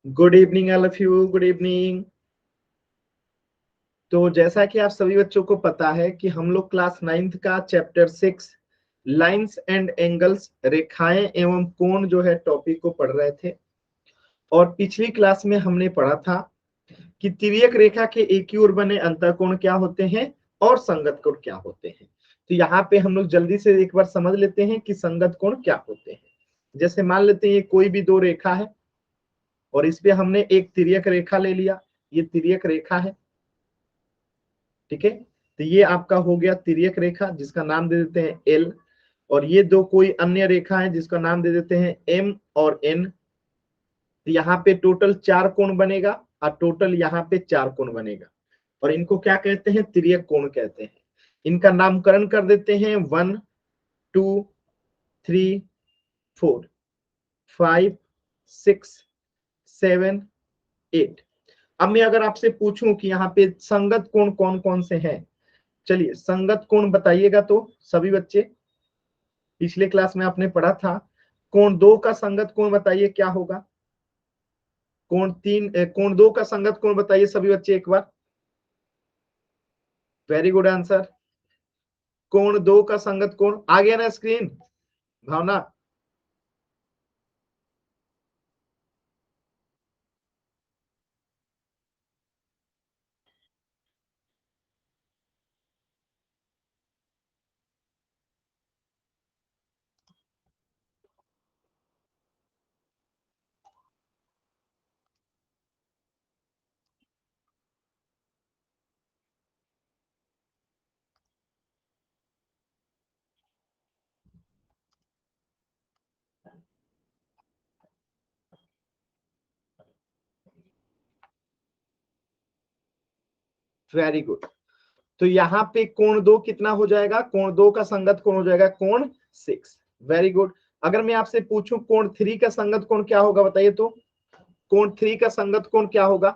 Good evening all of you, good evening. तो जैसा कि आप सभी बच्चों को पता है कि हम लोग क्लास 9th का चैप्टर 6 लाइंस एंड एंगल्स, रेखाएं एवं कोण जो है टॉपिक को पढ़ रहे थे। और पिछली क्लास में हमने पढ़ा था कि तिर्यक रेखा के एक ही ओर बने अंतःकोण क्या होते हैं और संगत कोण क्या होते हैं। तो यहाँ पे हम लोग जल्दी से एक बार समझ लेते हैं कि संगत कोण क्या होते हैं। जैसे मान लेते हैं ये कोई भी दो रेखा है और इस पे हमने एक तिर्यक रेखा ले लिया, ये तिर्यक रेखा है, ठीक है। तो ये आपका हो गया तिर्यक रेखा जिसका नाम दे देते हैं एल। और ये दो कोई अन्य रेखा है जिसका नाम दे देते हैं एम और एन। तो यहाँ पे टोटल 4 कोण बनेगा और टोटल यहाँ पे 4 कोण बनेगा और इनको क्या कहते हैं, तिर्यक कोण कहते हैं। इनका नामकरण कर देते हैं 1 2 3 4 5 6 7 8। अब मैं अगर आपसे पूछूं कि यहाँ पे संगत कोण कौन कौन से हैं, चलिए संगत कोण बताइएगा। तो सभी बच्चे, पिछले क्लास में आपने पढ़ा था कोण 2 का संगत कोण बताइए क्या होगा। कोण 2 का संगत कोण बताइए सभी बच्चे एक बार। Very good answer. कोण 2 का संगत कोण आ गया ना स्क्रीन, भावना? Very good. तो यहाँ पे कोण 2 कितना हो जाएगा, कोण 2 का संगत कोण हो जाएगा कोण 6। Very good. अगर मैं आपसे पूछूं कोण 3 का संगत कोण क्या होगा बताइए तो। कोण 3 का संगत कोण क्या होगा,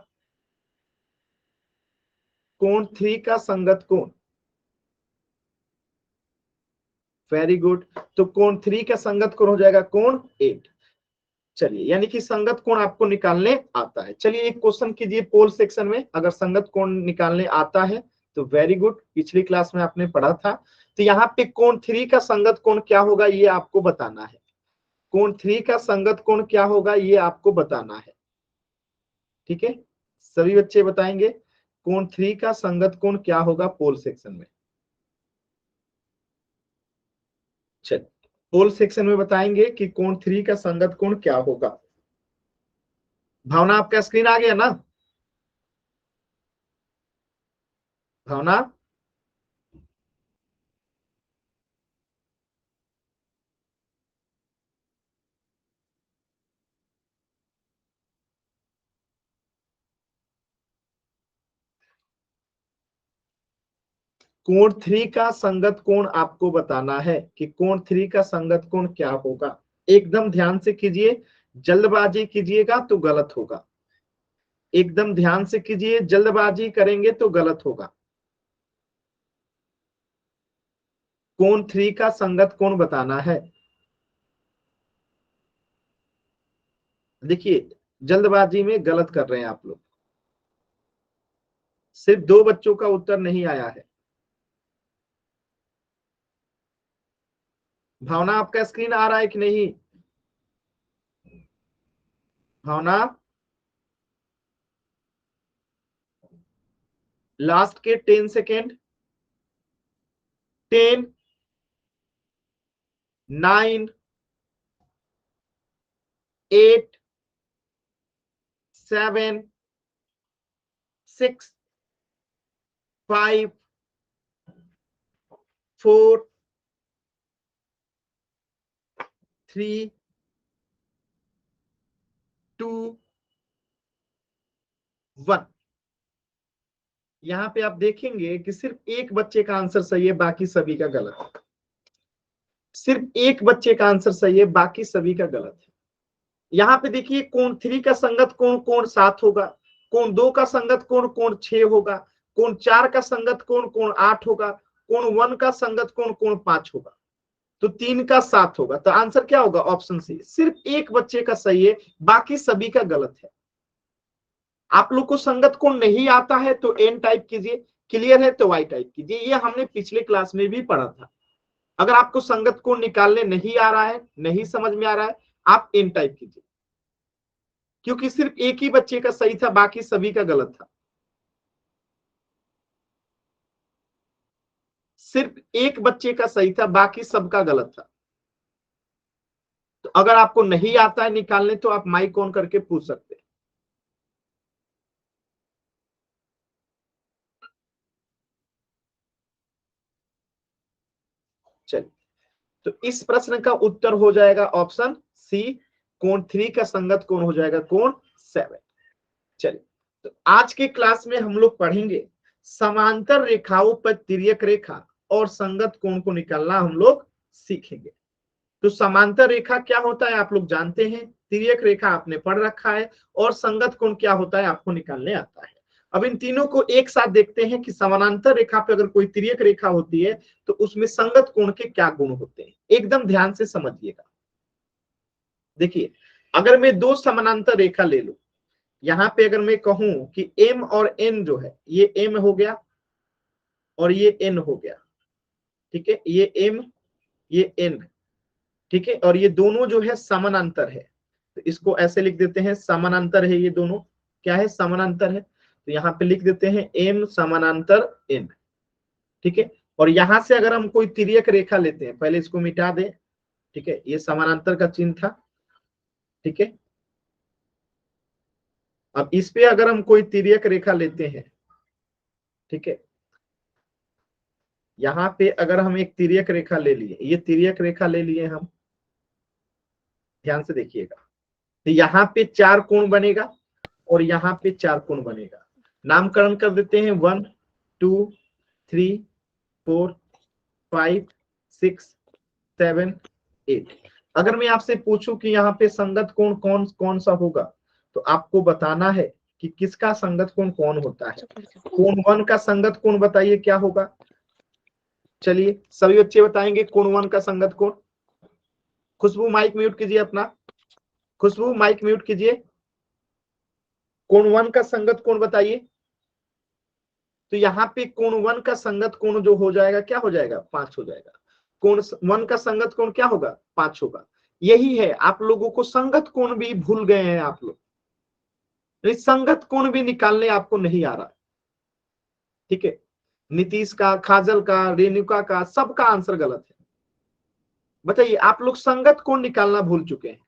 कोण 3 का संगत कोण। Very good. तो कोण 3 का संगत कोण हो जाएगा कोण 8। चलिए, यानी कि संगत कोण आपको निकालने आता है। चलिए एक क्वेश्चन कीजिए पोल सेक्शन में, अगर संगत कोण निकालने आता है तो वेरी गुड, पिछली क्लास में आपने पढ़ा था। तो यहाँ पे कोण 3 का संगत कोण क्या होगा ये आपको बताना है। कोण 3 का संगत कोण क्या होगा ये आपको बताना है, ठीक है। सभी बच्चे बताएंगे कोण 3 का संगत कोण क्या होगा पोल सेक्शन में। चलिए पोल सेक्शन में बताएंगे कि कोण 3 का संगत कोण क्या होगा। भावना आपका स्क्रीन आ गया ना, भावना? कोण 3 का संगत कोण आपको बताना है कि कोण 3 का संगत कोण क्या होगा। एकदम ध्यान से कीजिए, जल्दबाजी कीजिएगा तो गलत होगा। एकदम ध्यान से कीजिए, जल्दबाजी करेंगे तो गलत होगा। कोण 3 का संगत कोण बताना है। देखिए जल्दबाजी में गलत कर रहे हैं आप लोग। सिर्फ 2 बच्चों का उत्तर नहीं आया है। भावना आपका स्क्रीन आ रहा है कि नहीं, भावना? लास्ट के 10 सेकेंड। 10 9 8 7 6 5 4 3 2 1। यहां पे आप देखेंगे कि सिर्फ एक बच्चे का आंसर सही है, बाकी सभी का गलत है। सिर्फ एक बच्चे का आंसर सही है, बाकी सभी का गलत है। यहाँ पे देखिए कोण 3 का संगत कोण कोण 7 होगा, कोण 2 का संगत कोण कोण 6 होगा, कोण 4 का संगत कोण कोण 8 होगा, कोण 1 का संगत कोण कोण 5 होगा, तो 3 का 7 होगा। तो आंसर क्या होगा, ऑप्शन सी। सिर्फ एक बच्चे का सही है, बाकी सभी का गलत है। आप लोग को संगत कोण नहीं आता है तो एन टाइप कीजिए, क्लियर है तो वाई टाइप कीजिए। ये हमने पिछले क्लास में भी पढ़ा था। अगर आपको संगत कोण निकालने नहीं आ रहा है, नहीं समझ में आ रहा है, आप एन टाइप कीजिए, क्योंकि सिर्फ एक ही बच्चे का सही था, बाकी सभी का गलत था। सिर्फ एक बच्चे का सही था, बाकी सबका गलत था। तो अगर आपको नहीं आता है निकालने तो आप माइक ऑन करके पूछ सकते हैं। चलिए, तो इस प्रश्न का उत्तर हो जाएगा ऑप्शन सी, कोण 3 का संगत कोण हो जाएगा कोण 7। चलिए, तो आज के क्लास में हम लोग पढ़ेंगे समांतर रेखाओं पर तिर्यक रेखा और संगत कोण को निकालना हम लोग सीखेंगे। तो समांतर रेखा क्या होता है आप लोग जानते हैं, तिर्यक रेखा आपने पढ़ रखा है, और संगत कोण क्या होता है आपको निकालने आता है। अब इन तीनों को एक साथ देखते हैं कि समानांतर रेखा पे अगर कोई तिर्यक रेखा होती है तो उसमें संगत कोण के क्या गुण होते हैं, एकदम ध्यान से समझिएगा। देखिए, अगर मैं दो समानांतर रेखा ले लूं, यहां पे अगर मैं कहूं कि m और n जो है, ये m हो गया और ये n हो गया, ठीक है, ये m ये n, ठीक है, और ये दोनों जो है समानांतर है, तो इसको ऐसे लिख देते हैं समानांतर है, ये दोनों क्या है, समानांतर है। तो यहाँ पे लिख देते हैं m समानांतर n, ठीक है। और यहां से अगर हम कोई तिर्यक रेखा लेते हैं, पहले इसको मिटा दें, ठीक है, ये समानांतर का चिन्ह था, ठीक है। अब इस पे अगर हम कोई तिर्यक रेखा लेते हैं, ठीक है, यहाँ पे अगर हम एक तिर्यक रेखा ले लिए, ये तिर्यक रेखा ले लिए हम, ध्यान से देखिएगा, तो यहाँ पे 4 कोण बनेगा और यहाँ पे 4 कोण बनेगा। नामकरण कर देते हैं 1 2 3 4 5 6 7 8। अगर मैं आपसे पूछूं कि यहाँ पे संगत कोण कौन कौन सा होगा, तो आपको बताना है कि किसका संगत कोण कौन होता है। कोण 1 का संगत कोण बताइए क्या होगा। चलिए सभी बच्चे बताएंगे कोण 1 का संगत कोण। खुशबू माइक म्यूट कीजिए अपना, खुशबू माइक म्यूट कीजिए। कोण 1 का संगत कोण बताइए। तो यहाँ पे कोण 1 का संगत कोण जो हो जाएगा क्या हो जाएगा, 5 हो जाएगा। कोण 1 का संगत कोण क्या होगा, 5 होगा। यही है, आप लोगों को संगत कोण भी भूल गए हैं आप लोग, संगत कोण भी निकालने आपको नहीं आ रहा, ठीक है। नीतीश का, खाजल का, रेणुका का, सबका आंसर गलत है। बताइए, आप लोग संगत कोण निकालना भूल चुके हैं।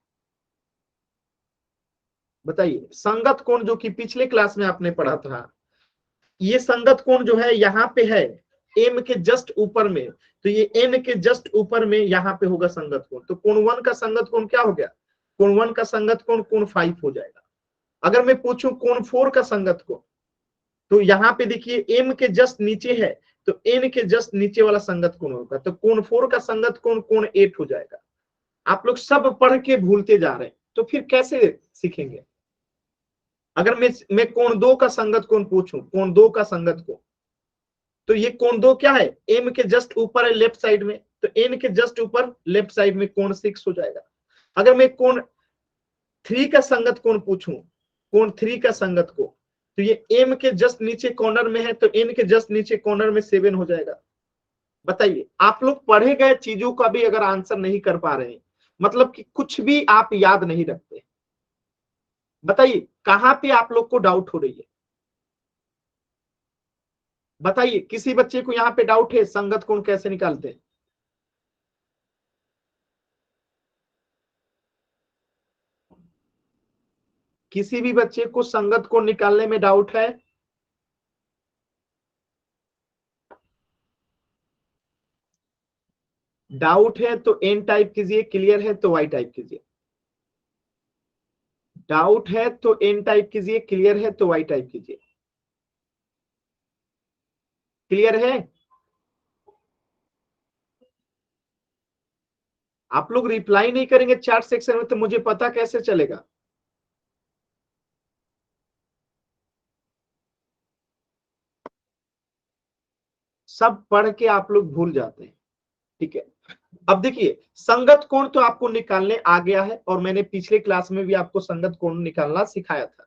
बताइए, संगत कोण जो कि पिछले क्लास में आपने पढ़ा था, ये संगत कोण जो है यहाँ पे है m के जस्ट ऊपर में, तो ये n के जस्ट ऊपर में यहाँ पे होगा संगत कोण। तो कोण 1 का संगत कोण क्या हो गया, कोण 1 का संगत कोण कोण 5 हो जाएगा। अगर मैं पूछूं कोण 4 का संगत कोण, तो यहाँ पे देखिए m के जस्ट नीचे है, तो n के जस्ट नीचे वाला संगत कोण होगा, तो कोण 4 का संगत कोण कोण 8 हो जाएगा। आप लोग सब पढ़ के भूलते जा रहे हैं, तो फिर कैसे सीखेंगे। अगर मैं कोण 2 का संगत कोण पूछूं, कोण 2 का संगत कोण, तो ये कोण 2 क्या है, m के जस्ट ऊपर है लेफ्ट साइड में, तो n के जस्ट ऊपर लेफ्ट साइड में कोण 6 हो जाएगा। अगर मैं कोण 3 का संगत कोण पूछूं, कोण 3 का संगत कोण, तो ये m के जस्ट नीचे कॉर्नर में है, तो n के जस्ट नीचे कॉर्नर में 7 हो जाएगा। बताइए, आप लोग पढ़े गए चीजों का भी अगर आंसर नहीं कर पा रहे हैं, मतलब कि कुछ भी आप याद नहीं रखते, बताइए कहां पे आप लोग को डाउट हो रही है। बताइए, किसी बच्चे को यहाँ पे डाउट है संगत कोण कैसे निकालते हैं। किसी भी बच्चे को संगत कोण निकालने में डाउट है। डाउट है तो एन टाइप कीजिए, क्लियर है तो वाई टाइप कीजिए। डाउट है तो एन टाइप कीजिए, क्लियर है तो वाई टाइप कीजिए। क्लियर है। आप लोग रिप्लाई नहीं करेंगे चैट सेक्शन में तो मुझे पता कैसे चलेगा। सब पढ़ के आप लोग भूल जाते हैं, ठीक है। अब देखिए, संगत कोण तो आपको निकालने आ गया है, और मैंने पिछले क्लास में भी आपको संगत कोण निकालना सिखाया था।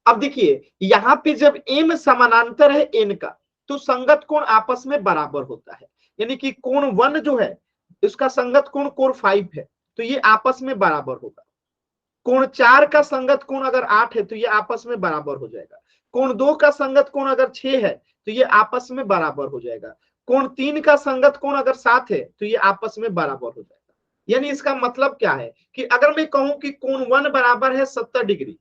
अब देखिए यहाँ पे जब m समानांतर है n का तो संगत कोण आपस में बराबर होता है, यानी कि कोण 1 जो है उसका संगत कोण कोण 5 है तो ये आपस में बराबर होगा। कोण 4 का संगत कोण अगर 8 है तो ये आपस में बराबर हो जाएगा। कोण 2 का संगत कोण अगर 6 है तो ये आपस में बराबर हो जाएगा। कोण 3 का संगत कोण अगर 7 है तो ये आपस में बराबर हो जाएगा। यानी इसका मतलब क्या है कि अगर मैं कहूं कि कोण 1 बराबर है 70 डिग्री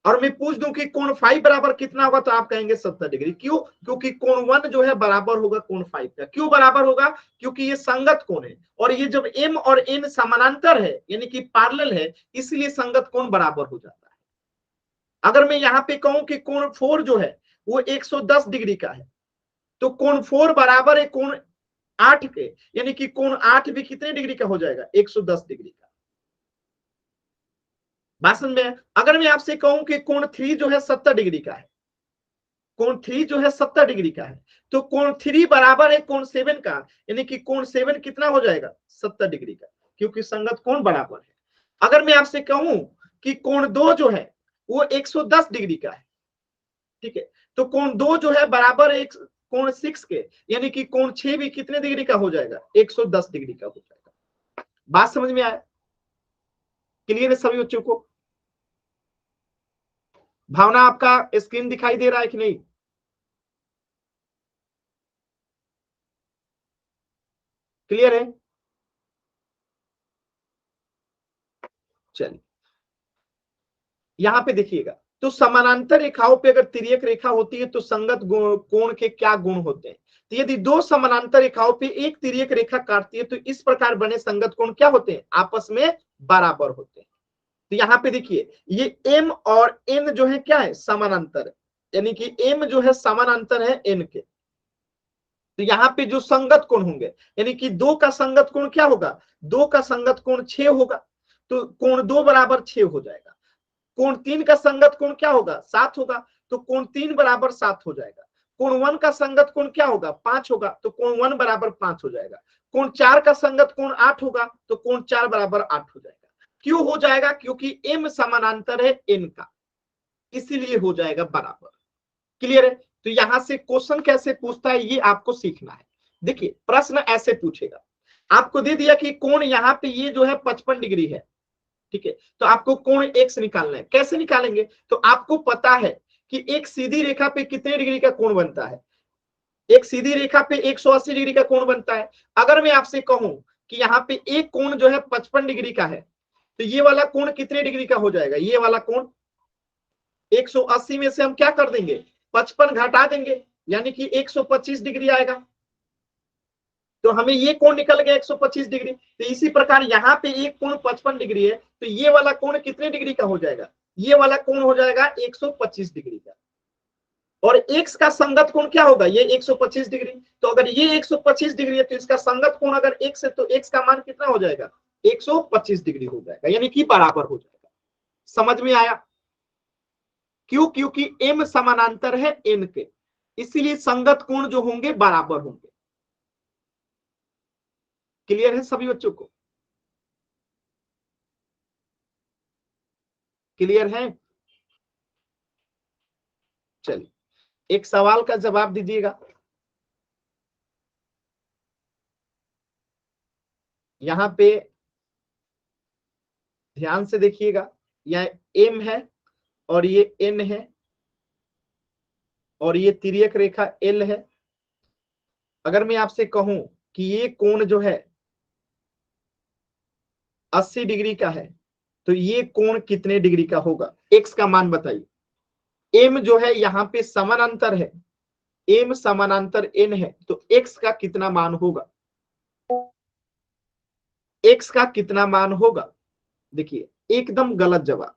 और मैं पूछ दूं कि कोण 5 बराबर कितना होगा तो आप कहेंगे 70 डिग्री। क्यों? क्योंकि कोण 1 जो है बराबर होगा कोण 5 का। क्यों बराबर होगा? क्योंकि ये संगत कोण है और ये जब m और n समानांतर है यानी कि पैरेलल है इसलिए संगत कोण बराबर हो जाता है। अगर मैं यहाँ पे कहूं कि कोण 4 जो है वो 110 डिग्री का है तो कोण 4 बराबर है कोण 8 के, यानी कि कोण 8 भी कितने डिग्री का हो जाएगा? 110 डिग्री का। बात समझ में? अगर मैं आपसे कहूं कि कोण 3 जो है 70 डिग्री का है, कोण 3 जो है 70 डिग्री का है तो कोण 3 बराबर है कोण 7 का, यानी कि कोण 7 कितना हो जाएगा? 70 डिग्री का, क्योंकि संगत कोण बराबर है। अगर मैं आपसे कहूं कि कोण 2 जो है वो 110 डिग्री का है, ठीक है, तो कोण 2 जो है बराबर है कोण 6 के, यानी कि कोण 6 भी कितने डिग्री का हो जाएगा? 110 डिग्री का हो जाएगा। बात समझ में आया? क्लियर है सभी बच्चों को? भावना आपका स्क्रीन दिखाई दे रहा है कि नहीं? क्लियर है? चलिए यहां पे देखिएगा, तो समानांतर रेखाओं पे अगर तिर्यक रेखा होती है तो संगत कोण के क्या गुण होते हैं? तो यदि दो समानांतर रेखाओं पे एक तिर्यक रेखा काटती है तो इस प्रकार बने संगत कोण क्या होते हैं? आपस में बराबर होते हैं। तो यहाँ पे देखिए ये m और n जो है क्या है? समानांतर है, यानी कि m जो है समानांतर है n के। तो यहाँ पे जो संगत कोण होंगे यानी कि 2 का संगत कोण क्या होगा? 2 का संगत कोण 6 होगा, तो कोण 2 बराबर 6 हो जाएगा। कोण 3 का संगत कोण क्या होगा? 7 होगा, तो कोण 3 बराबर 7 हो जाएगा। कोण 1 का संगत कोण क्या होगा? 5 होगा, तो कोण 1 बराबर 5 हो जाएगा। कोण 4 का संगत कोण 8 होगा, तो कोण 4 बराबर 8 हो जाएगा। क्यों हो जाएगा? क्योंकि m समानांतर है n का, इसीलिए हो जाएगा बराबर। क्लियर है? तो यहां से क्वेश्चन कैसे पूछता है ये आपको सीखना है। देखिए प्रश्न ऐसे पूछेगा, आपको दे दिया कि कोण यहाँ पे ये जो है 55 डिग्री है, ठीक है, तो आपको कोण x निकालना है। कैसे निकालेंगे? तो आपको पता है कि एक सीधी रेखा पे कितने डिग्री का कोण बनता है? एक सीधी रेखा पे 180 डिग्री का कोण बनता है। अगर मैं आपसे कहूं कि यहाँ पे एक कोण जो है 55 डिग्री का है तो ये वाला कोण कितने डिग्री का हो जाएगा? ये वाला कोण 180 में से हम क्या कर देंगे? 55 घटा देंगे, यानी कि 125 डिग्री आएगा। तो हमें ये कोण निकल गया 125 डिग्री। तो इसी प्रकार यहाँ पे एक कोण 55 डिग्री है तो ये वाला कोण कितने डिग्री का हो जाएगा? ये वाला कोण हो जाएगा 125 डिग्री का। और x का संगत कोण क्या होगा? ये 125 डिग्री। तो अगर ये 125 डिग्री है तो इसका संगत कोण अगर x है तो x का मान कितना हो जाएगा? 125 डिग्री हो जाएगा, यानी कि बराबर हो जाएगा। समझ में आया? क्यों? क्योंकि m समानांतर है n के, इसीलिए संगत कोण जो होंगे बराबर होंगे। क्लियर है सभी बच्चों को? क्लियर है? चलिए एक सवाल का जवाब दीजिएगा। यहां पे ध्यान से देखिएगा, यह m है और ये n है और ये तिर्यक रेखा l है। अगर मैं आपसे कहूं कि ये कोण जो है 80 डिग्री का है तो ये कोण कितने डिग्री का होगा? x का मान बताइए। m जो है यहाँ पे समानांतर है, m समानांतर n है तो x का कितना मान होगा? x का कितना मान होगा? देखिए एकदम गलत जवाब।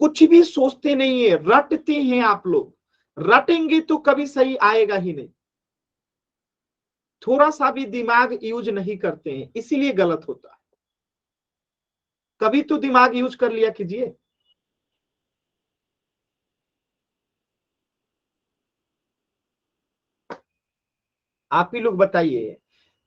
कुछ भी सोचते नहीं है, रटते हैं आप लोग। रटेंगे तो कभी सही आएगा ही नहीं। थोड़ा सा भी दिमाग यूज नहीं करते हैं, इसीलिए गलत होता है। कभी तो दिमाग यूज कर लिया कीजिए। आप ही लोग बताइए,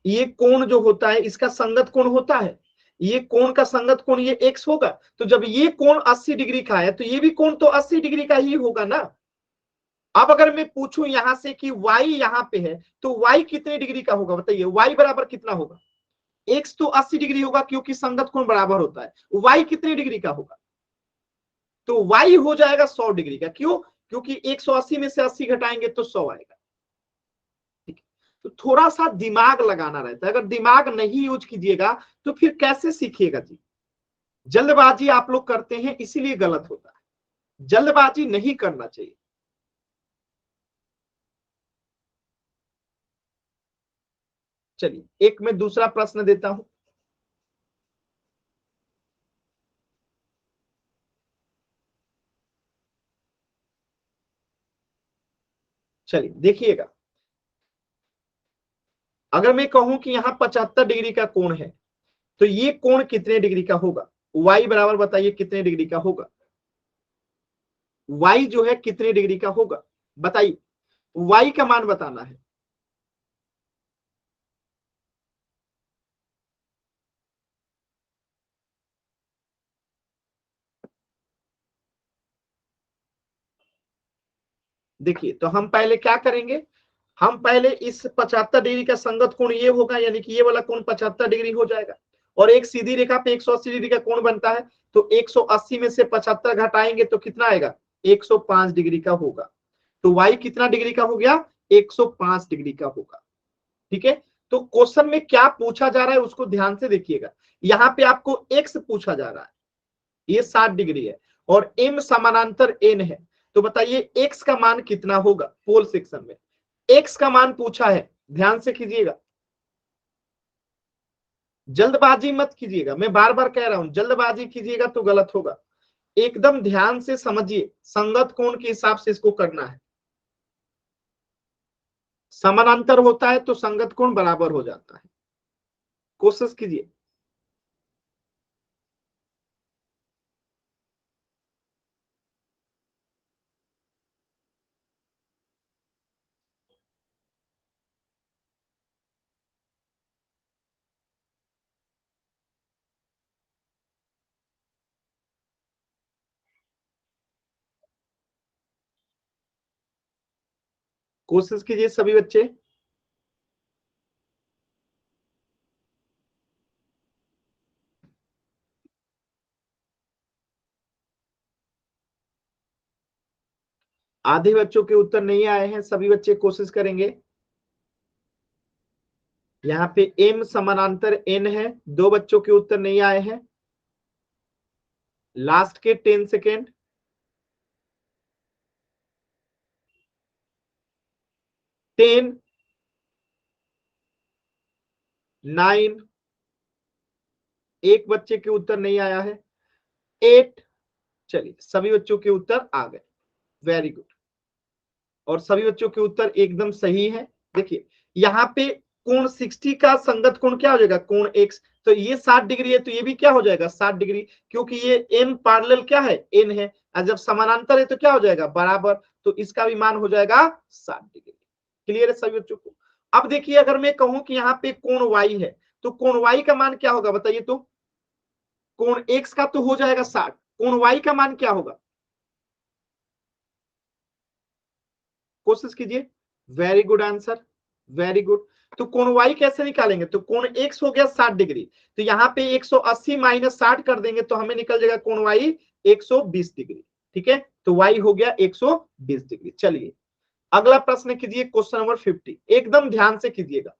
ये कोण जो होता है इसका संगत कोण होता है, ये कोण का संगत कोण ये x होगा, तो जब ये कोण 80 डिग्री का है तो ये भी कोण तो 80 डिग्री का ही होगा ना। अब अगर मैं पूछूं यहां से कि y यहां पे है तो y कितने डिग्री का होगा, बताइए y बराबर कितना होगा। x तो 80 डिग्री होगा क्योंकि संगत कोण बराबर होता है, y कितने डिग्री का होगा, तो y हो जाएगा 100 डिग्री का। क्यों, क्योंकि 180 में से 80 घटाएंगे तो 100 आएगा। ठीक है, तो थोड़ा सा दिमाग लगाना रहता है, अगर दिमाग नहीं यूज कीजिएगा तो फिर कैसे सीखिएगा जी। जल्दबाजी आप लोग करते हैं इसीलिए गलत होता है, जल्दबाजी नहीं करना चाहिए। चलिए एक मैं दूसरा प्रश्न देता हूं। चलिए देखिएगा, अगर मैं कहूं कि यहां 75 डिग्री का कोण है तो ये कोण कितने डिग्री का होगा, y बराबर बताइए कितने डिग्री का होगा, y जो है कितने डिग्री का होगा बताइए, y का मान बताना है। देखिए तो हम पहले क्या करेंगे, हम पहले इस 75 डिग्री का संगत कोण ये होगा, यानी कि ये वाला कोण 75 डिग्री हो जाएगा, और एक सीधी रेखा पे 180 डिग्री का कोण बनता है, तो 180 में से 75 घटाएंगे तो कितना आएगा, 105 डिग्री का होगा। तो y कितना डिग्री का हो गया, 105 डिग्री का होगा। ठीक है, तो क्वेश्चन में क्या पूछा जा रहा है उसको ध्यान से देखिएगा। यहाँ पे आपको x पूछा जा रहा है, ये 60 डिग्री है और m समानांतर n है, तो बताइए x का मान कितना होगा। पोल सेक्शन में x का मान पूछा है, ध्यान से कीजिएगा, जल्दबाजी मत कीजिएगा, मैं बार बार कह रहा हूं जल्दबाजी कीजिएगा तो गलत होगा। एकदम ध्यान से समझिए, संगत कोण के हिसाब से इसको करना है, समानांतर होता है तो संगत कोण बराबर हो जाता है। कोशिश कीजिए। कोशिश कीजिए सभी बच्चे। आधे बच्चों के उत्तर नहीं आए हैं, सभी बच्चे कोशिश करेंगे। यहाँ पे m समानांतर n है, 2 बच्चों के उत्तर नहीं आए हैं, लास्ट के 10 सेकेंड। 10, 9, एक बच्चे के उत्तर नहीं आया है, 8। चलिए सभी बच्चों के उत्तर आ गए, वेरी गुड, और सभी बच्चों के उत्तर एकदम सही है। देखिए यहाँ पे कोण 60 का संगत कोण क्या हो जाएगा, कोण x, तो ये 60 डिग्री है तो ये भी क्या हो जाएगा 60 डिग्री, क्योंकि ये m पैरेलल क्या है n है, और जब समानांतर है तो क्या हो जाएगा बराबर, तो इसका भी मान हो जाएगा 60 डिग्री। क्लियर है सभी बच्चों को। अब देखिए अगर मैं कहूं कि यहाँ पे कोण y है तो कोण y का मान क्या होगा बताइए, तो कोण x का तो हो जाएगा 60, कोण y का मान क्या होगा, कोशिश कीजिए। Very good answer, very good. तो कोण y कैसे निकालेंगे, तो कोण x हो गया 60 डिग्री, तो यहाँ पे 180 माइनस 60 कर देंगे तो हमें निकल जाएगा कोण y 120 डिग्री। ठीक है, तो y हो गया 120 डिग्री। चलिए अगला प्रश्न कीजिए, क्वेश्चन नंबर 50, एकदम ध्यान से कीजिएगा।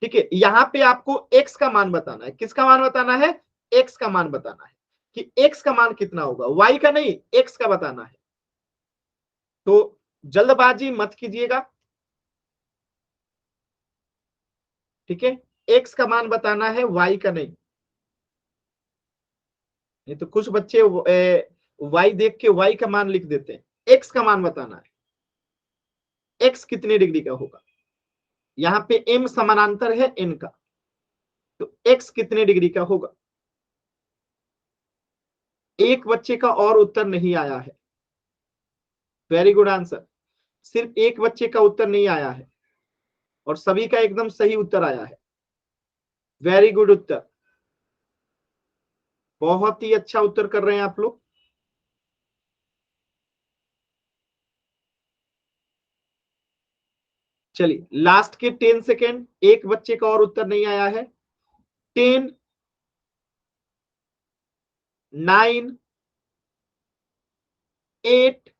ठीक है, यहाँ पे आपको x का मान बताना है, किसका मान बताना है, x का मान बताना है कि x का मान कितना होगा, y का नहीं x का बताना है। तो जल्दबाजी मत कीजिएगा, ठीक है, x का मान बताना है, y का नहीं। नहीं तो कुछ बच्चे y देख के y का मान लिख देते हैं, x का मान बताना है, x कितने डिग्री का होगा। यहाँ पे m समानांतर है n का, तो x कितने डिग्री का होगा। एक बच्चे का और उत्तर नहीं आया है, वेरी गुड आंसर, सिर्फ एक बच्चे का उत्तर नहीं आया है और सभी का एकदम सही उत्तर आया है, वेरी गुड उत्तर। बहुत ही अच्छा उत्तर कर रहे हैं आप लोग। चलिए लास्ट के 10 सेकेंड, एक बच्चे का और उत्तर नहीं आया है। 10, 9, 8,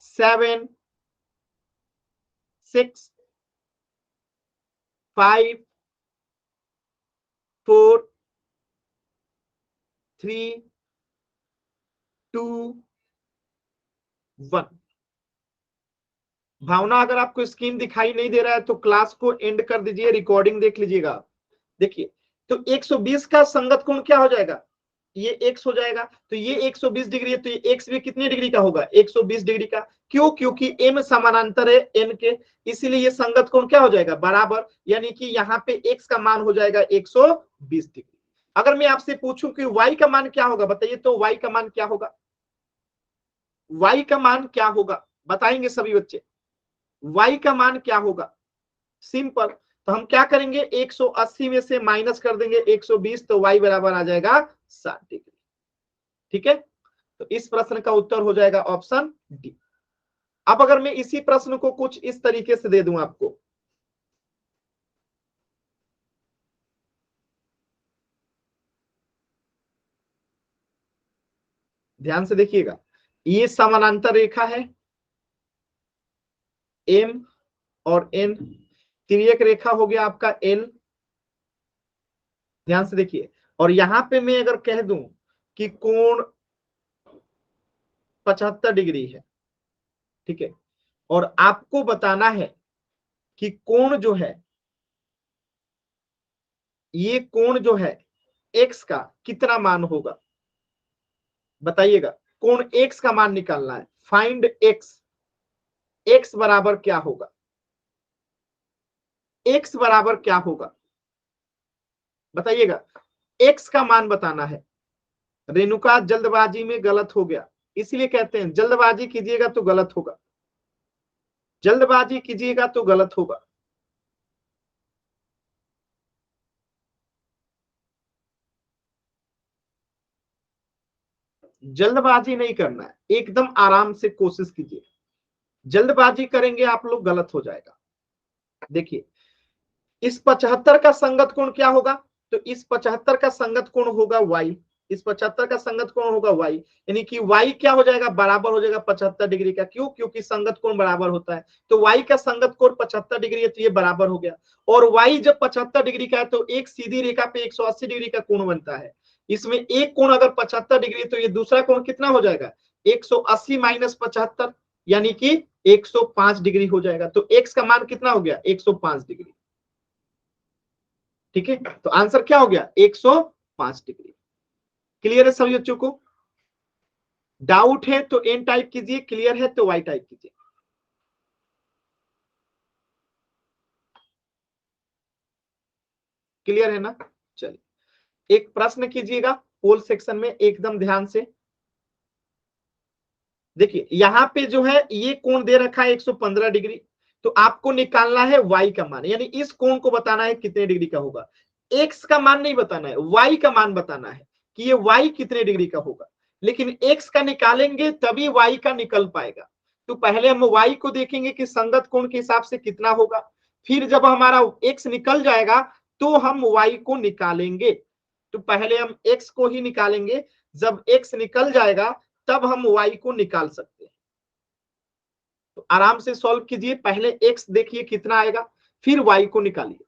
7, 6, 5, 4, 3, 2, 1। भावना, अगर आपको स्क्रीन दिखाई नहीं दे रहा है तो क्लास को एंड कर दीजिए, रिकॉर्डिंग देख लीजिएगा। देखिए, तो 120 का संगत कोण क्या हो जाएगा? ये x हो जाएगा। तो ये 120 डिग्री है, तो ये x भी कितने डिग्री का होगा? 120 डिग्री का। क्यों? क्योंकि m समानांतर है n के, इसीलिए ये संगत कोण क्या हो जाएगा? बराबर। यानी कि यहाँ पे x का मान हो जाएगा 120 डिग्री। अगर मैं आपसे पूछूं कि y का मान क्या होगा, बताइए तो y का मान क्या होगा? y का मान क्या होगा बताएंगे सभी बच्चे? y का मान क्या होगा? सिंपल। तो हम क्या करेंगे, 180 में से माइनस कर देंगे 120, तो y बराबर आ जाएगा 60 डिग्री। ठीक है, तो इस प्रश्न का उत्तर हो जाएगा ऑप्शन डी। अब अगर मैं इसी प्रश्न को कुछ इस तरीके से दे दूं आपको, ध्यान से देखिएगा, ये समानांतर रेखा है m और n, तिर्यक रेखा हो गया आपका l। ध्यान से देखिए, और यहां पे मैं अगर कह दूं कि कोण 75 डिग्री है, ठीक है, और आपको बताना है कि कोण जो है, ये कोण जो है x का कितना मान होगा, बताइएगा। कोण x का मान निकालना है, फाइंड x। x बराबर क्या होगा? x बराबर क्या होगा बताइएगा। x का मान बताना है। रेणुका जल्दबाजी में गलत हो गया, इसलिए कहते हैं जल्दबाजी कीजिएगा तो गलत होगा, जल्दबाजी कीजिएगा तो गलत होगा। जल्दबाजी नहीं करना है, एकदम आराम से कोशिश कीजिए। जल्दबाजी करेंगे आप लोग, गलत हो जाएगा। देखिए, इस 75 का संगत कोण क्या होगा? तो इस 75 का संगत कोण होगा y। इस 75 का संगत कोण होगा y, यानी कि y क्या हो जाएगा? बराबर हो जाएगा 75 डिग्री का। क्यों? क्योंकि संगत कोण बराबर होता है। तो y का संगत कोण 75 डिग्री है, तो ये बराबर हो गया। और y जब 75 डिग्री का है तो एक सीधी रेखा पे 180 डिग्री का कोण बनता है। इसमें एक कोण अगर 75 डिग्री है तो ये दूसरा कोण कितना हो जाएगा? 180 माइनस 75, यानी कि 105 डिग्री हो जाएगा। तो x का मान कितना हो गया? 105 डिग्री। ठीक है, तो आंसर क्या हो गया? 105 डिग्री। क्लियर है सभी बच्चों को? डाउट है तो एन टाइप कीजिए, क्लियर है तो वाई टाइप कीजिए। क्लियर है ना? चलिए, एक प्रश्न कीजिएगा पोल सेक्शन में, एकदम ध्यान से देखिए। यहां पे जो है ये कोण दे रखा है 115 डिग्री, तो आपको निकालना है y का मान, यानी इस कोण को बताना है कितने डिग्री का होगा। x का मान नहीं बताना है, y का मान बताना है कि ये y कितने डिग्री का होगा। लेकिन x का निकालेंगे तभी y का निकल पाएगा। तो पहले हम y को देखेंगे कि संगत कोण के हिसाब से कितना होगा, फिर जब हमारा x निकल जाएगा तो हम y को निकालेंगे। तो पहले हम x को ही निकालेंगे, जब x निकल जाएगा तब हम y को निकाल सकते हैं। तो आराम से सॉल्व कीजिए, पहले x देखिए कितना आएगा, फिर y को निकालिए।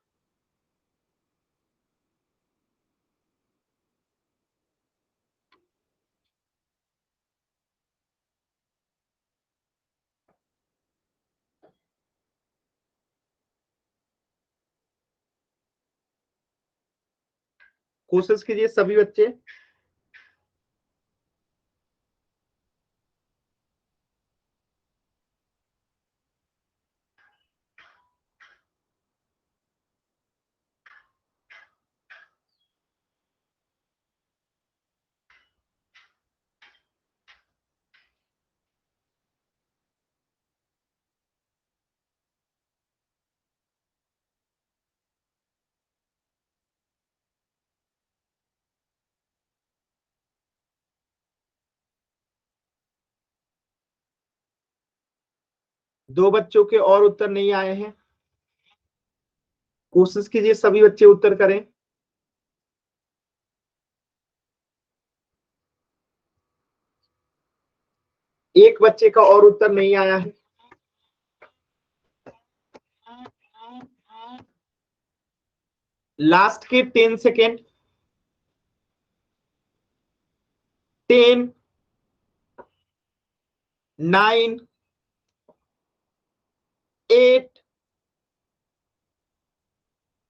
कोशिश कीजिए सभी बच्चे। दो बच्चों के और उत्तर नहीं आए हैं, कोशिश कीजिए सभी बच्चे उत्तर करें। एक बच्चे का और उत्तर नहीं आया है। लास्ट के 10 सेकेंड। 10, 9, 8,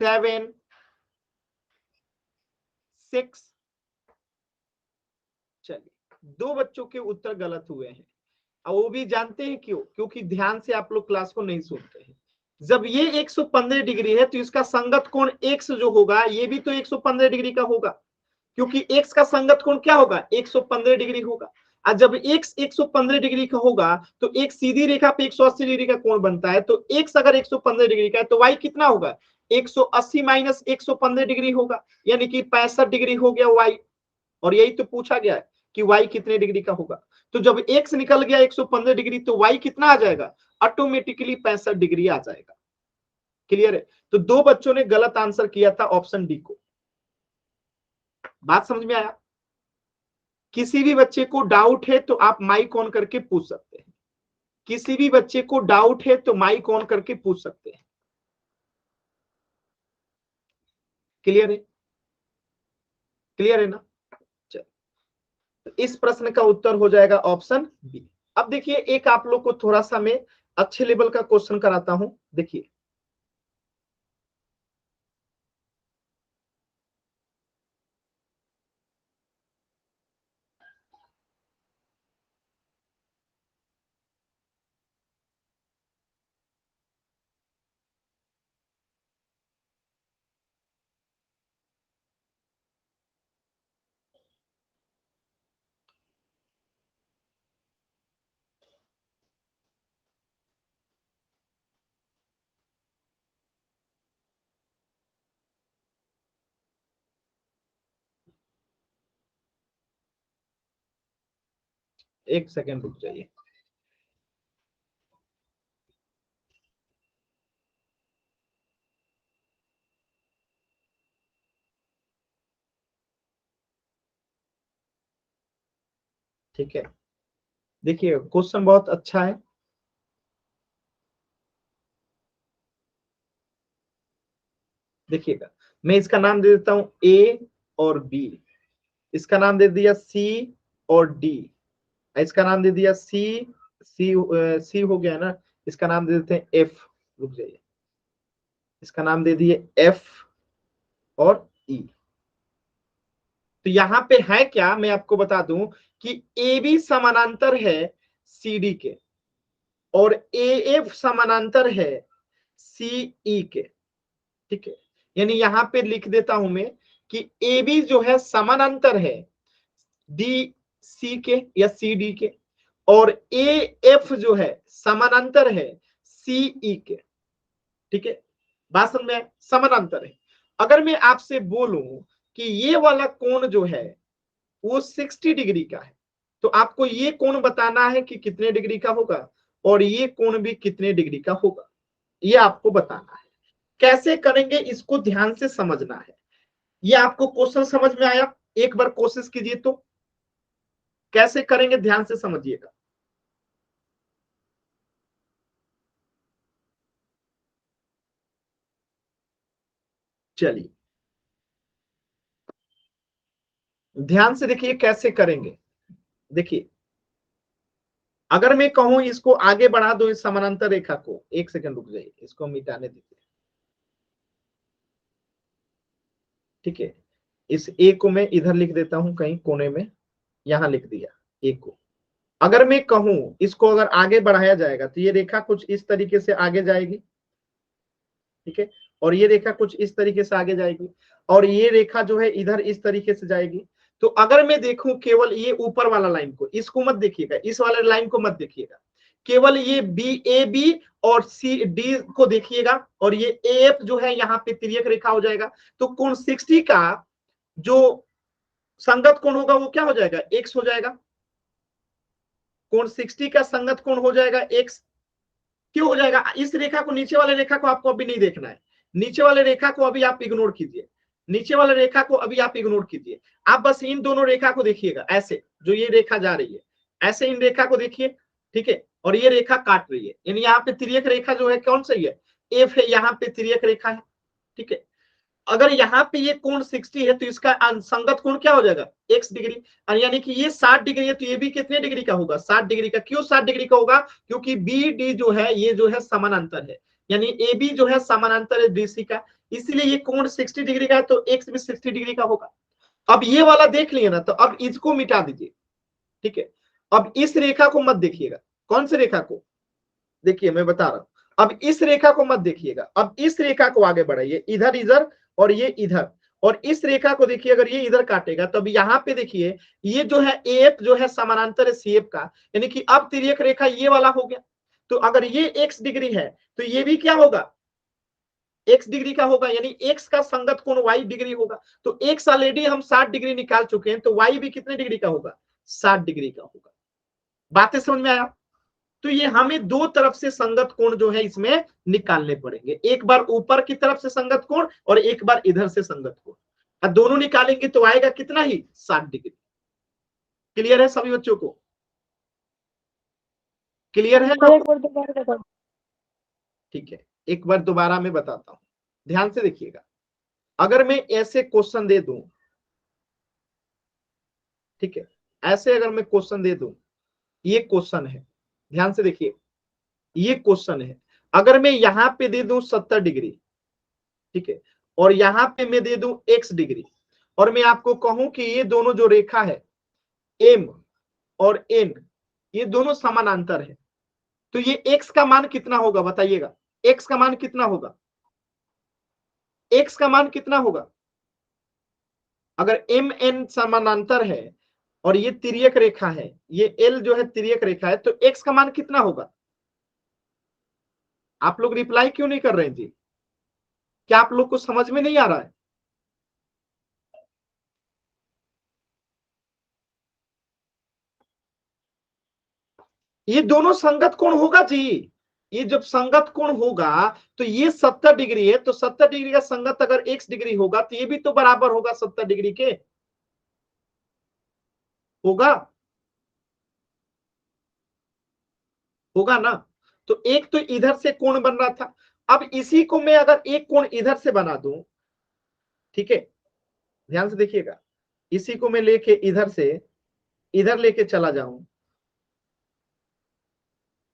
7, 6। चलिए, दो बच्चों के उत्तर गलत हुए हैं। और वो भी जानते हैं क्यों? क्योंकि ध्यान से आप लोग क्लास को नहीं सुनते हैं। जब ये 115 डिग्री है तो इसका संगत कोण x जो होगा ये भी तो 115 डिग्री का होगा, क्योंकि x का संगत कोण क्या होगा? 115 डिग्री होगा। और जब x 115 डिग्री का होगा तो एक सीधी रेखा पे 180 डिग्री का कोण बनता है, तो x अगर 115 डिग्री का है तो y कितना होगा? 180 माइनस 115 डिग्री होगा, यानी कि 65 डिग्री हो गया y। और यही तो पूछा गया है कि y कितने डिग्री का होगा। तो जब x निकल गया 115 डिग्री तो y कितना आ जाएगा? ऑटोमेटिकली 65 डिग्री आ जाएगा। क्लियर है? तो दो बच्चों ने गलत आंसर किया था ऑप्शन डी को। बात समझ में आया? किसी भी बच्चे को डाउट है तो आप माइक ऑन करके पूछ सकते हैं। किसी भी बच्चे को डाउट है तो माइक ऑन करके पूछ सकते हैं। क्लियर है? क्लियर है ना? चल, तो इस प्रश्न का उत्तर हो जाएगा ऑप्शन बी। अब देखिए, एक आप लोग को थोड़ा सा मैं अच्छे लेवल का क्वेश्चन कराता हूं। देखिए, एक सेकेंड रुक जाइए। ठीक है, देखिए क्वेश्चन बहुत अच्छा है। देखिएगा, मैं इसका नाम दे देता हूं ए और बी, इसका नाम दे दिया सी और डी, इसका नाम दे दिया सी। सी हो गया ना, इसका नाम दे देते हैं एफ। रुक जाइए, इसका नाम दे दिए एफ और ई। तो यहां पे है क्या, मैं आपको बता दूं कि ए बी समानांतर है सी डी के, और ए एफ समानांतर है सी ई के। ठीक है, यानी यहां पे लिख देता हूं मैं कि ए बी जो है समानांतर है डी सी के या सी डी के, और ए एफ जो है समानांतर है सी ई के। ठीक है, बात समझ में? समानांतर है। अगर मैं आपसे बोलूं कि ये वाला कोण जो है वो 60 डिग्री का है, तो आपको ये कोण बताना है कि कितने डिग्री का होगा, और ये कोण भी कितने डिग्री का होगा, ये आपको बताना है। कैसे करेंगे इसको ध्यान से समझना है। ये आपको क्वेश्चन समझ में आया? एक बार कोशिश कीजिए तो कैसे करेंगे, ध्यान से समझिएगा। चलिए, ध्यान से देखिए कैसे करेंगे। देखिए, अगर मैं कहूं इसको आगे बढ़ा दो इस समानांतर रेखा को, एक सेकंड रुक जाइए, इसको मिटाने दीजिए। ठीक है, इस ए को मैं इधर लिख देता हूं कहीं कोने में, यहां लिख दिया ए को। अगर मैं कहूं इसको अगर आगे बढ़ाया जाएगा तो ये रेखा कुछ इस तरीके से आगे जाएगी। ठीक है, और ये रेखा कुछ इस तरीके से आगे जाएगी, और ये रेखा जो है इधर इस तरीके से जाएगी। तो अगर मैं देखूं केवल ये ऊपर वाला लाइन को, इसको मत देखिएगा, इस वाले लाइन को मत देखिएगा, केवल ये बी ए बी और सी डी को देखिएगा, और ये ए एफ जो है यहाँ पे तिर्यक रेखा हो जाएगा। तो कोण 60 का जो संगत कोण होगा वो क्या हो जाएगा? एक्स हो जाएगा। कोण 60 का संगत कोण हो जाएगा एक्स। क्यों हो जाएगा? इस रेखा को, नीचे वाले रेखा को आपको अभी नहीं देखना है, नीचे वाले रेखा को अभी आप इग्नोर कीजिए, नीचे वाले रेखा को अभी आप इग्नोर कीजिए, आप बस इन दोनों रेखा को देखिएगा, ऐसे जो ये रेखा जा रही है, ऐसे इन रेखा को देखिए, ठीक है, और ये रेखा काट रही है, यानी यहाँ पे तिर्यक रेखा जो है कौन सी है? एफ है, यहाँ पे तिर्यक रेखा है, ठीक है। अगर यहाँ पे ये कोण 60 है तो इसका संगत कोण क्या हो जाएगा? x डिग्री, यानी कि ये 60 डिग्री है तो ये भी कितने डिग्री का होगा? 60 डिग्री का। क्यों 60 डिग्री का होगा? क्योंकि बी डी जो है ये जो है समानांतर है, यानी ए बी जो है समानांतर है डीसी का, इसलिए ये कोण 60 डिग्री का है तो x भी 60 डिग्री का होगा। अब ये वाला देख लिए ना, तो अब इसको मिटा दीजिए, ठीक है। अब इस रेखा को मत देखिएगा। कौन सी रेखा को? देखिए मैं बता रहा हूं, अब इस रेखा को मत देखिएगा, अब इस रेखा को आगे बढ़ाइए, इधर इधर और ये इधर, और इस रेखा को देखिए, अगर ये इधर काटेगा तो अब यहाँ पे देखिए ये जो है एफ जो है समानांतर है सीएफ का, यानी कि अब तिर्यक रेखा ये वाला हो गया। तो अगर ये एक्स डिग्री है तो ये भी क्या होगा? एक्स डिग्री का होगा, यानी एक्स का संगत कोण वाई डिग्री होगा। तो एक्स ऑलरेडी हम 60 डिग्री निकाल चुके हैं, तो वाई भी कितने डिग्री का होगा? 60 डिग्री का होगा। बातें समझ में आया? तो ये हमें दो तरफ से संगत कोण जो है इसमें निकालने पड़ेंगे, एक बार ऊपर की तरफ से संगत कोण और एक बार इधर से संगत कोण, और दोनों निकालेंगे तो आएगा कितना ही? 60 डिग्री। क्लियर है सभी बच्चों को? क्लियर है? ठीक है, एक बार दोबारा मैं बताता हूं, ध्यान से देखिएगा। अगर मैं ऐसे क्वेश्चन दे दूं, ठीक है, ऐसे अगर मैं क्वेश्चन दे दूं, ये क्वेश्चन है, ध्यान से देखिए, ये क्वेश्चन है, अगर मैं यहां पे दे दूं 70 डिग्री, ठीक है, और यहां पे मैं दे दूं x डिग्री, और मैं आपको कहूं कि ये दोनों जो रेखा है m और n, ये दोनों समानांतर है, तो ये x का मान कितना होगा? बताइएगा, x का मान कितना होगा? x का मान कितना होगा? अगर m n समानांतर है और ये तिर्यक रेखा है, ये l जो है तिर्यक रेखा है, तो x का मान कितना होगा? आप लोग रिप्लाई क्यों नहीं कर रहे हैं जी? क्या आप लोग को समझ में नहीं आ रहा है? ये दोनों संगत कोण होगा जी। ये जब संगत कोण होगा तो ये 70 डिग्री है, तो 70 डिग्री का संगत अगर x डिग्री होगा तो ये भी तो बराबर होगा 70 डिग्री के, होगा होगा ना। तो एक तो इधर से कोण बन रहा था, अब इसी को मैं अगर एक कोण इधर से बना दूं, ठीक है, ध्यान से देखिएगा, इसी को मैं लेके इधर से इधर लेके चला जाऊं,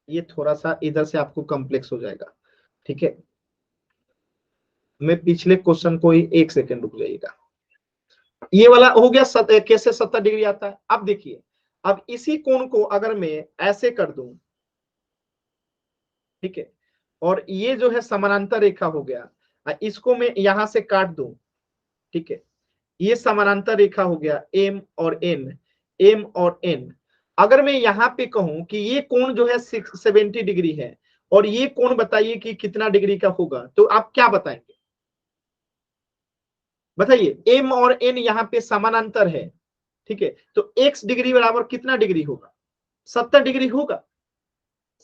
ये थोड़ा सा इधर से आपको कॉम्प्लेक्स हो जाएगा, ठीक है। मैं पिछले क्वेश्चन को ही एक सेकंड रुक जाइएगा, ये वाला हो गया कैसे 70 डिग्री आता है। अब देखिए, अब इसी कोण को अगर मैं ऐसे कर दूं, ठीक है, और ये जो है समानांतर रेखा हो गया, इसको मैं यहां से काट दूं, ठीक है, ये समानांतर रेखा हो गया एम और एन, एम और एन। अगर मैं यहाँ पे कहूं कि ये कोण जो है 70 डिग्री है, और ये कोण बताइए कि कितना डिग्री का होगा, तो आप क्या बताएंगे? बताइए, एम और एन यहाँ पे समानांतर है, ठीक है, तो x डिग्री बराबर कितना डिग्री होगा? 70 डिग्री होगा,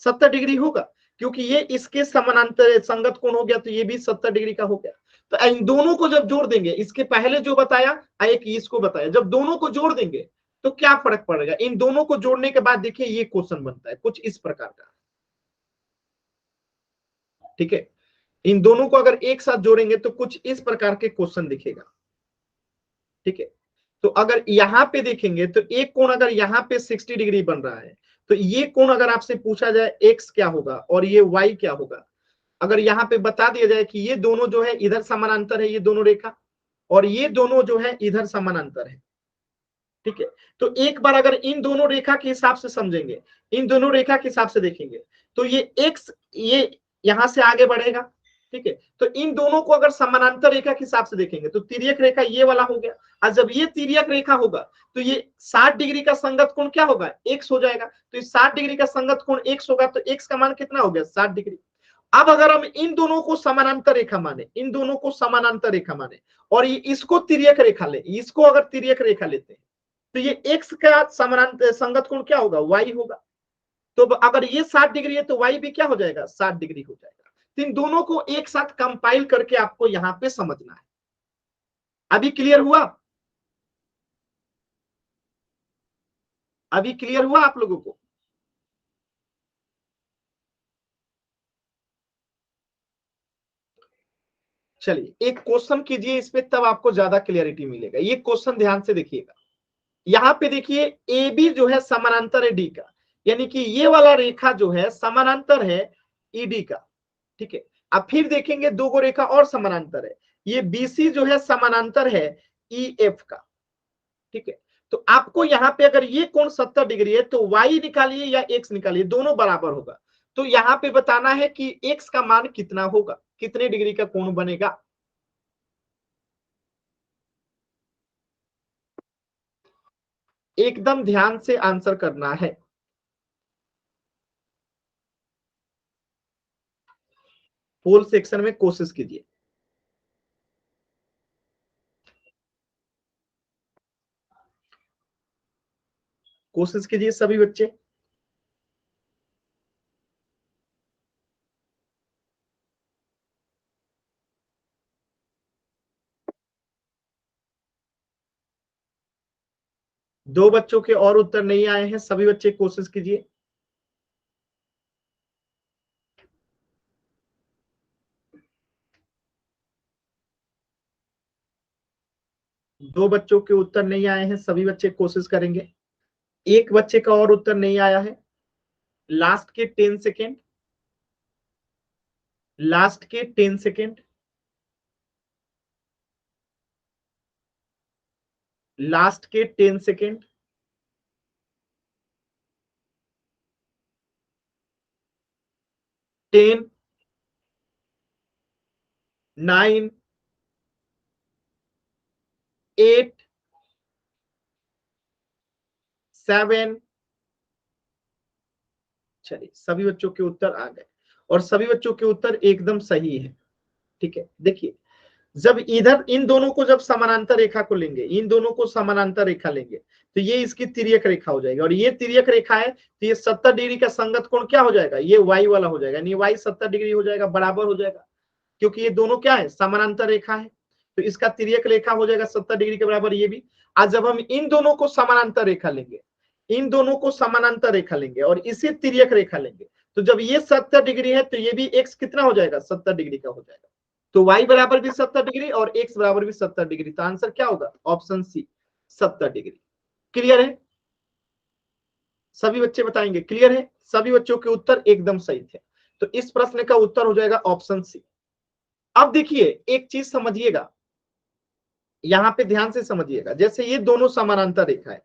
70 डिग्री होगा, क्योंकि ये इसके समानांतर संगत कोण हो गया, तो ये भी 70 डिग्री का हो गया। तो इन दोनों को जब जोड़ देंगे, इसके पहले जो बताया एक इसको बताया, जब दोनों को जोड़ देंगे तो क्या फर्क पड़ेगा? इन दोनों को जोड़ने के बाद देखिए ये क्वेश्चन बनता है कुछ इस प्रकार का, ठीक है। इन दोनों को अगर एक साथ जोड़ेंगे तो कुछ इस प्रकार के क्वेश्चन दिखेगा, ठीक है। तो अगर यहाँ पे देखेंगे तो एक कोण अगर यहाँ पे 60 डिग्री बन रहा है, तो ये कोण अगर आपसे पूछा जाए x क्या होगा और ये y क्या होगा, अगर यहाँ पे बता दिया जाए कि ये दोनों जो है इधर समानांतर है, ये दोनों रेखा, और ये दोनों जो है इधर समानांतर है, ठीक है, तो एक बार अगर इन दोनों रेखा के हिसाब से समझेंगे, इन दोनों रेखा के हिसाब से देखेंगे, तो ये x ये यहां से आगे बढ़ेगा, ठीक है। तो इन दोनों को अगर समानांतर रेखा के हिसाब से देखेंगे तो तिर्यक रेखा ये वाला हो गया, और जब ये तिर्यक रेखा होगा तो ये 60 डिग्री का संगत कोण क्या होगा? x हो जाएगा। तो इस 60 डिग्री का संगत कोण x होगा, तो x का मान कितना हो गया? 60 डिग्री। अब अगर हम इन दोनों को समानांतर रेखा माने, इन दोनों को समानांतर रेखा माने, और ये इसको तिर्यक रेखा ले, इसको अगर तिर्यक रेखा लेते हैं, तो ये x का समानांतर संगत कोण क्या होगा? y होगा। तो अगर ये 60 डिग्री है तो y भी क्या हो जाएगा, 60 डिग्री हो जाएगा। तो इन दोनों को एक साथ कंपाइल करके आपको यहां पे समझना है। अभी क्लियर हुआ? अभी क्लियर हुआ आप लोगों को? चलिए एक क्वेश्चन कीजिए इस पे, तब आपको ज्यादा क्लियरिटी मिलेगा। ये क्वेश्चन ध्यान से देखिएगा। यहाँ पे देखिए ए बी जो है समानांतर है डी का, यानी कि ये वाला रेखा जो है समानांतर है ईडी का, ठीक है। अब फिर देखेंगे दो गो रेखा और समानांतर है, ये बीसी जो है समानांतर है ई एफ का, ठीक है। तो आपको यहाँ पे अगर ये कोण 70 डिग्री है तो y निकालिए या x निकालिए, दोनों बराबर होगा। तो यहाँ पे बताना है कि x का मान कितना होगा, कितने डिग्री का कोण बनेगा। एकदम ध्यान से आंसर करना है। पोल सेक्शन में कोशिश कीजिए। कोशिश कीजिए सभी बच्चे। दो बच्चों के और उत्तर नहीं आए हैं, सभी बच्चे कोशिश कीजिए। दो बच्चों के उत्तर नहीं आए हैं, सभी बच्चे कोशिश करेंगे। एक बच्चे का और उत्तर नहीं आया है। लास्ट के 10 सेकेंड, लास्ट के 10 सेकेंड, लास्ट के 10 सेकेंड। 10, 9, 8, 7। चलिए सभी बच्चों के उत्तर आ गए और सभी बच्चों के उत्तर एकदम सही है, ठीक है। देखिए जब इधर इन दोनों को जब समानांतर रेखा को लेंगे, इन दोनों को समानांतर रेखा लेंगे तो ये इसकी तिर्यक रेखा हो जाएगी, और ये तिर्यक रेखा है तो ये 70 डिग्री का संगत कोण क्या हो जाएगा, ये y वाला हो जाएगा, यानी y 70 डिग्री हो जाएगा, बराबर हो जाएगा, क्योंकि ये दोनों क्या है, समानांतर रेखा है। तो इसका तिर्यक रेखा हो जाएगा 70 डिग्री के बराबर ये भी। आज जब हम इन दोनों को समानांतर रेखा लेंगे, इन दोनों को समानांतर रेखा लेंगे और इसे तिर्यक रेखा लेंगे, तो जब ये 70 डिग्री है तो ये भी x कितना हो जाएगा, 70 डिग्री का हो जाएगा। तो y बराबर भी 70 डिग्री और x बराबर भी 70 डिग्री। तो आंसर क्या होगा, ऑप्शन सी 70 डिग्री। क्लियर है? सभी बच्चे बताएंगे क्लियर है? सभी बच्चों के उत्तर एकदम सही थे। तो इस प्रश्न का उत्तर हो जाएगा ऑप्शन सी। अब देखिए एक चीज समझिएगा, यहां पे ध्यान से समझिएगा। जैसे ये दोनों समानांतर रेखा है,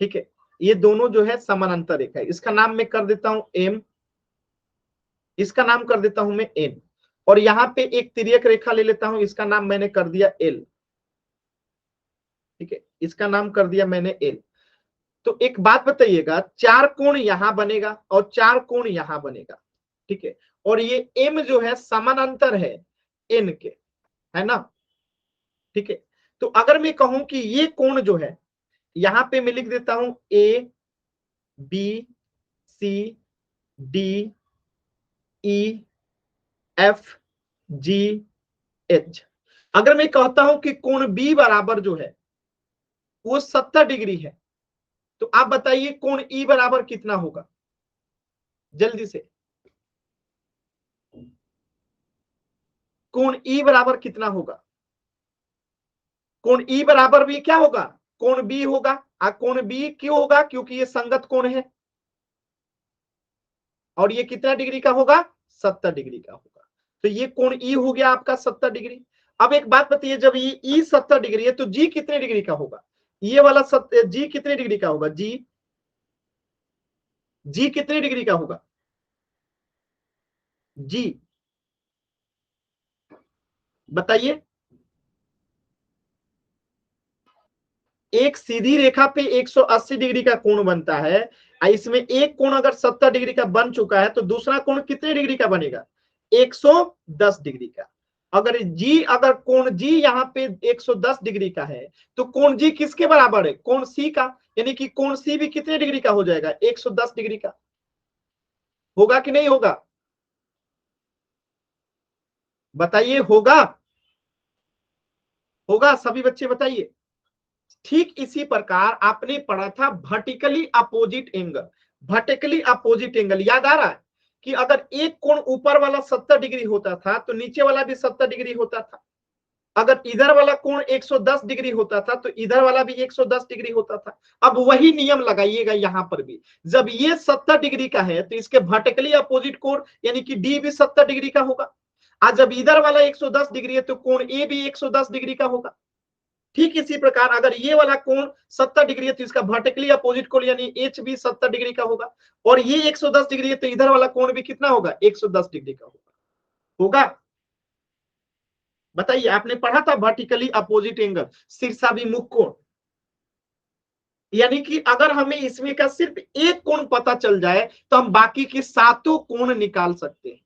ठीक है, ये दोनों जो है समानांतर रेखा है, इसका नाम मैं कर देता हूं एम, इसका नाम कर देता हूं मैं एन, और यहां पे एक तिर्यक रेखा ले लेता हूं, इसका नाम मैंने कर दिया एल, ठीक है, इसका नाम कर दिया मैंने एल। तो एक बात बताइएगा, चार कोण यहां बनेगा और चार कोण यहां बनेगा, ठीक है, और ये एम जो है समानांतर है एन के, है ना, ठीक है। तो अगर मैं कहूं कि ये कोण जो है, यहां पे मैं लिख देता हूं A B C D E F G H. अगर मैं कहता हूं कि कोण बी बराबर जो है वो 70 डिग्री है, तो आप बताइए कोण ई बराबर कितना होगा, जल्दी से। कोण ई बराबर कितना होगा, कोण ई बराबर भी क्या होगा, कोण बी होगा। कोण बी क्यों होगा, क्योंकि ये संगत कोण है, और ये कितना डिग्री का होगा, 70 डिग्री का होगा। तो ये कोण ई हो गया आपका 70 डिग्री। अब एक बात बताइए, जब ये ई 70 डिग्री है तो जी कितने डिग्री का होगा, ये वाला जी कितने डिग्री का होगा, जी कितने डिग्री का होगा, जी बताइए। एक सीधी रेखा पे 180 डिग्री का कोण बनता है, इसमें एक कोण अगर 70 डिग्री का बन चुका है तो दूसरा कोण कितने डिग्री का बनेगा, 110 डिग्री का। अगर कोण जी यहाँ पे 110 डिग्री का है तो कोण जी किसके बराबर है, कोण सी का, यानी कि कोण सी भी कितने डिग्री का हो जाएगा, 110 डिग्री का। होगा कि नहीं होगा? बताइए, होगा? होगा, सभी बच्चे बताइए। ठीक इसी प्रकार आपने पढ़ा था vertically opposite angle. Vertically opposite angle याद आ रहा है कि अगर एक कोण ऊपर वाला 70 डिग्री होता था तो नीचे वाला भी 70 डिग्री होता था। अगर इधर वाला कोण 110 डिग्री होता था तो इधर वाला भी 110 डिग्री होता था। अब वही नियम लगाइएगा यहां पर भी। जब ये 70 डिग्री का है तो इसके वर्टिकली अपोजिट कोण यानी कि डी भी 70 डिग्री का होगा। आज जब इधर वाला 110 डिग्री है तो कोण ए भी 110 डिग्री का होगा। ठीक इसी प्रकार अगर ये वाला कोण 70 डिग्री है तो इसका वर्टिकली अपोजिट कोण यानी एच भी 70 डिग्री का होगा। और ये 110 डिग्री है तो इधर वाला कोण भी कितना होगा? 110 डिग्री का होगा। होगा? बताइए, आपने पढ़ा था वर्टिकली अपोजिट एंगल, शीर्षाभिमुख कोण। यानी कि अगर हमें इसमें का सिर्फ एक कोण पता चल जाए तो हम बाकी के सातों कोण निकाल सकते हैं।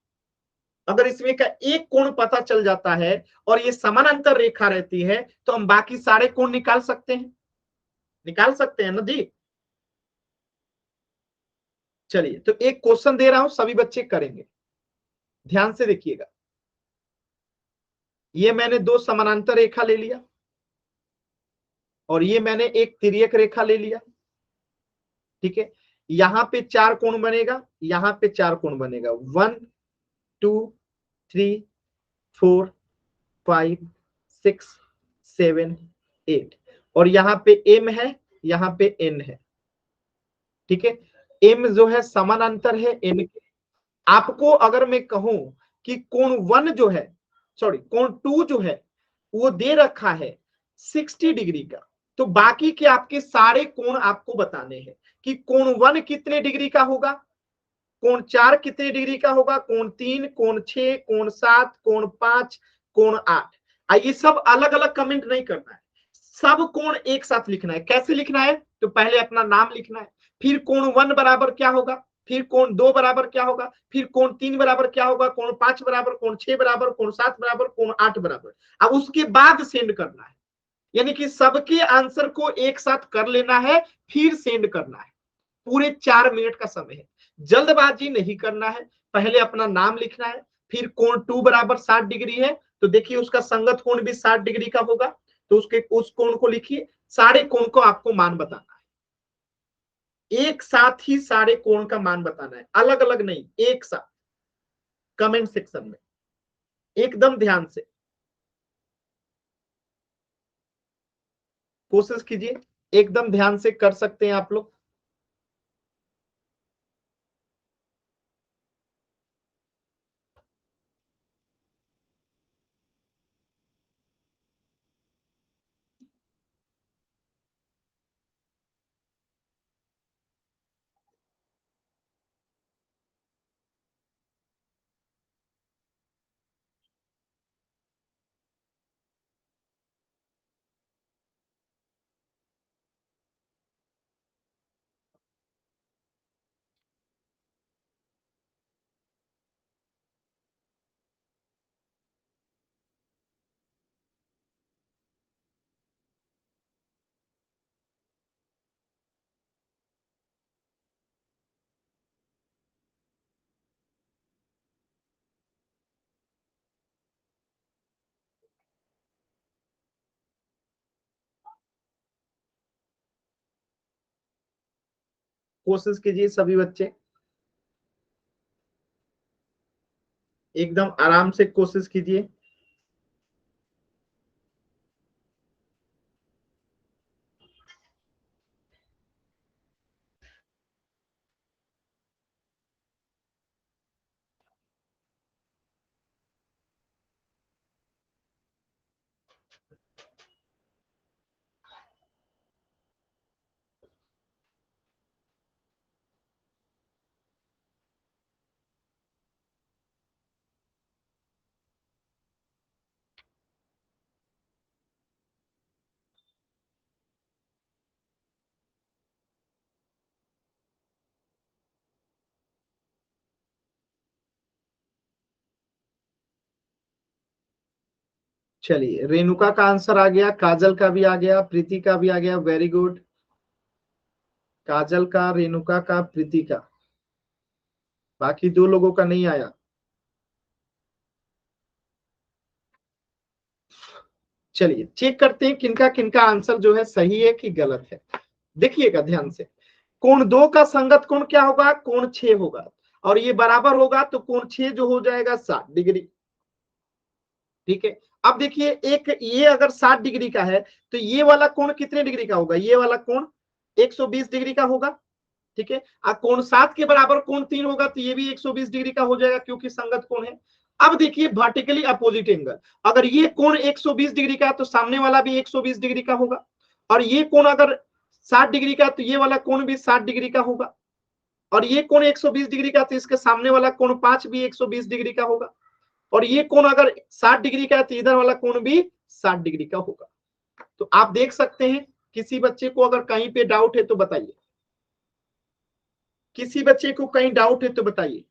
अगर इसमें का एक कोण पता चल जाता है और ये समानांतर रेखा रहती है तो हम बाकी सारे कोण निकाल सकते हैं। निकाल सकते हैं ना जी? चलिए, तो एक क्वेश्चन दे रहा हूं, सभी बच्चे करेंगे, ध्यान से देखिएगा। ये मैंने दो समानांतर रेखा ले लिया और ये मैंने एक तिर्यक रेखा ले लिया। ठीक है, यहां पे चार कोण बनेगा, यहां पे चार कोण बनेगा, 1 2 3 4 5 6 7 8। और यहां पे एम है, यहां पे एन है। ठीक है, एम जो है समानांतर है एन के। आपको अगर मैं कहूं कि कोण 1 जो है, सॉरी कोण 2 जो है वो दे रखा है 60 डिग्री का, तो बाकी के आपके सारे कोण आपको बताने हैं कि कोण 1 कितने डिग्री का होगा, कोण 4 कितने डिग्री का होगा, कोण 3, कोण 6, कोण 7, कोण 5, कोण 8। ये सब अलग अलग कमेंट नहीं करना है, सब कोण एक साथ लिखना है। कैसे लिखना है? तो पहले अपना नाम लिखना है, फिर कोण 1 बराबर क्या होगा, फिर कोण 2 बराबर क्या होगा, फिर कोण 3 बराबर क्या होगा, कोण 5 बराबर, कोण 6 बराबर, कोण 7 बराबर, कोण 8 बराबर। अब उसके बाद सेंड करना है, यानी कि सबके आंसर को एक साथ कर लेना है फिर सेंड करना है। पूरे 4 मिनट का समय है, जल्दबाजी नहीं करना है। पहले अपना नाम लिखना है, फिर कोण 2 बराबर 60 डिग्री है तो देखिए उसका संगत कोण भी 60 डिग्री का होगा, तो उसके उस कोण को लिखिए। सारे कोण को आपको मान बताना है, एक साथ ही सारे कोण का मान बताना है, अलग अलग नहीं, एक साथ कमेंट सेक्शन में एकदम ध्यान से कोशिश कीजिए, एकदम ध्यान से कर सकते हैं आप लोग। कोशिश कीजिए सभी बच्चे, एकदम आराम से कोशिश कीजिए। चलिए, रेणुका का आंसर आ गया, काजल का भी आ गया, प्रीति का भी आ गया, वेरी गुड। काजल का, रेणुका का, प्रीति का। बाकी 2 लोगों का नहीं आया। चलिए चेक करते हैं किनका किनका आंसर जो है सही है कि गलत है। देखिएगा ध्यान से, कोण 2 का संगत कोण क्या होगा, कोण 6 होगा, और ये बराबर होगा तो कोण 6 जो हो जाएगा 60 डिग्री। ठीक है, अब देखिए एक ये अगर 60 डिग्री का है तो ये वाला कोण कितने डिग्री का होगा, ये वाला कोण 120 डिग्री का होगा। ठीक है, कोण 7 के बराबर कोण 3 होगा तो ये भी 120 डिग्री का हो जाएगा क्योंकि संगत कोण है। अब देखिए वर्टिकली अपोजिट एंगल, अगर ये कोण 120 डिग्री का तो सामने वाला भी 120 डिग्री का होगा, और ये कोण अगर 60 डिग्री का तो ये वाला कोण भी 60 डिग्री का होगा, और ये कोण 120 डिग्री का तो इसके सामने वाला कोण 5 भी 120 डिग्री का होगा, और ये कोण अगर 60 डिग्री का है तो इधर वाला कोण भी 60 डिग्री का होगा। तो आप देख सकते हैं, किसी बच्चे को अगर कहीं पे डाउट है तो बताइए, किसी बच्चे को कहीं डाउट है तो बताइए।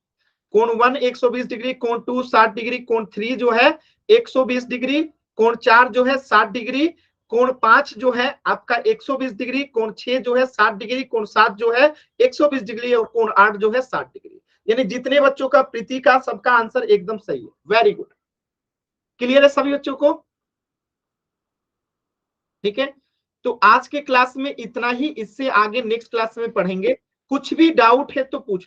कोण 1 120 डिग्री, कोण 2 60 डिग्री, कोण 3 जो है 120 डिग्री, कोण 4 जो है 60 डिग्री, कोण 5 जो है आपका 120 डिग्री, कोण 6 जो है 60 डिग्री, कोण 7 जो है 120 डिग्री, और कोण 8 जो है 60 डिग्री। यानी जितने बच्चों का प्रीति का सबका आंसर एकदम सही है। वेरी गुड, क्लियर है सभी बच्चों को? ठीक है, तो आज के क्लास में इतना ही, इससे आगे नेक्स्ट क्लास में पढ़ेंगे। कुछ भी डाउट है तो पूछ